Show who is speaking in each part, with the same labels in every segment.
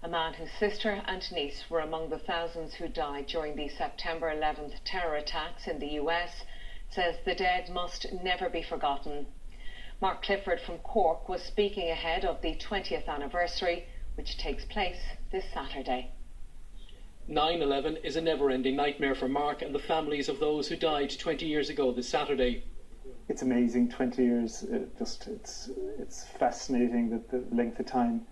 Speaker 1: A man whose sister and niece were among the thousands who died during the September 11th terror attacks in the US says the dead must never be forgotten. Mark Clifford from Cork was speaking ahead of the 20th anniversary, which takes place this Saturday.
Speaker 2: 9/11 is a never-ending nightmare for Mark and the families of those who died 20 years ago this Saturday.
Speaker 3: It's amazing, 20 years, it's fascinating that the length of time.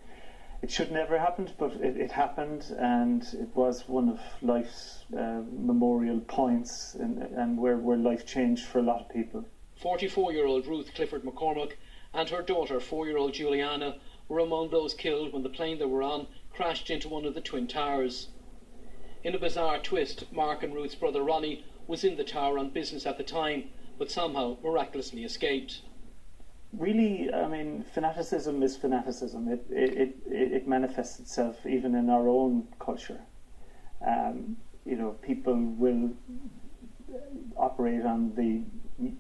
Speaker 3: It should never have happened, but it happened, and it was one of life's memorial points and where life changed for a lot of people.
Speaker 2: 44-year-old Ruth Clifford McCourt and her daughter, 4-year-old Juliana, were among those killed when the plane they were on crashed into one of the Twin Towers. In a bizarre twist, Mark and Ruth's brother Ronnie was in the tower on business at the time, but somehow miraculously escaped.
Speaker 3: Really, I mean, fanaticism is fanaticism. It manifests itself even in our own culture. People will operate on the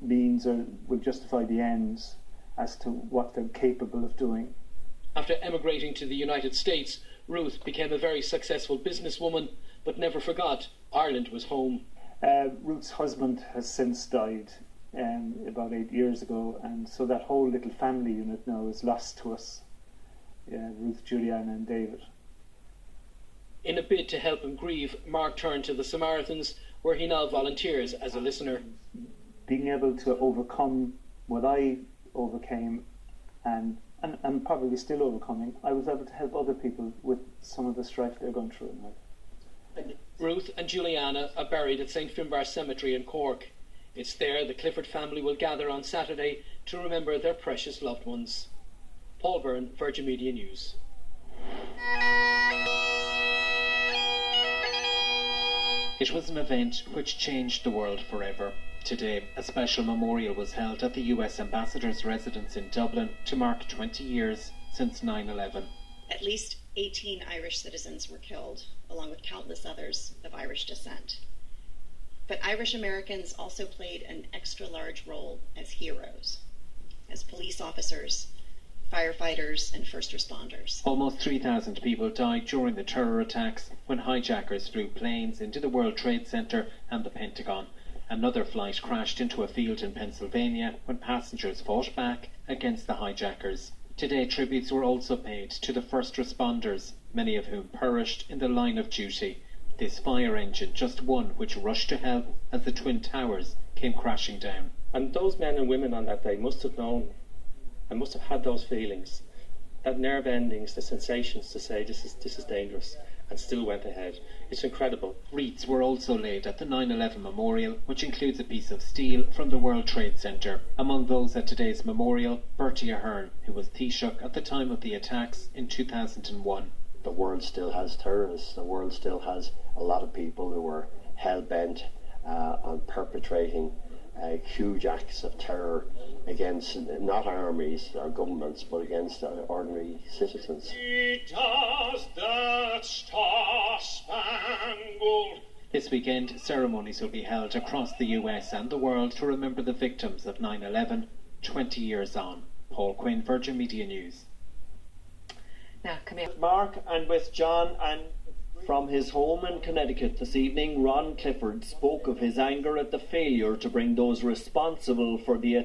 Speaker 3: means or will justify the ends as to what they're capable of doing.
Speaker 2: After emigrating to the United States, Ruth became a very successful businesswoman, but never forgot Ireland was home.
Speaker 3: Ruth's husband has since died about 8 years ago, and so that whole little family unit now is lost to us. Ruth, Juliana and David.
Speaker 2: In a bid to help him grieve, Mark turned to the Samaritans, where he now volunteers as a listener.
Speaker 3: Being able to overcome what I overcame and probably still overcoming, I was able to help other people with some of the strife they're going through in life.
Speaker 2: Ruth and Juliana are buried at St Finbar Cemetery in Cork. It's there the Clifford family will gather on Saturday to remember their precious loved ones. Paul Byrne, Virgin Media News.
Speaker 4: It was an event which changed the world forever. Today, a special memorial was held at the US Ambassador's residence in Dublin to mark 20 years since 9/11.
Speaker 5: At least 18 Irish citizens were killed, along with countless others of Irish descent. But Irish Americans also played an extra large role as heroes, as police officers, firefighters, and first responders.
Speaker 4: Almost 3,000 people died during the terror attacks when hijackers flew planes into the World Trade Center and the Pentagon. Another flight crashed into a field in Pennsylvania when passengers fought back against the hijackers. Today, tributes were also paid to the first responders, many of whom perished in the line of duty. This fire engine, just one which rushed to help as the Twin Towers came crashing down.
Speaker 6: And those men and women on that day must have known and must have had those feelings, that nerve endings, the sensations to say this is dangerous, and still went ahead. It's incredible.
Speaker 4: Wreaths were also laid at the 9/11 memorial, which includes a piece of steel from the World Trade Center. Among those at today's memorial, Bertie Ahern, who was Taoiseach at the time of the attacks in 2001.
Speaker 7: The world still has terrorists. The world still has a lot of people who are hell-bent on perpetrating huge acts of terror against not armies or governments, but against ordinary citizens.
Speaker 4: This weekend, ceremonies will be held across the US and the world to remember the victims of 9/11, 20 years on. Paul Quinn, Virgin Media News.
Speaker 1: Now, come here.
Speaker 8: Mark and with John, and from his home in Connecticut this evening, Ron Clifford spoke of his anger at the failure to bring those responsible for the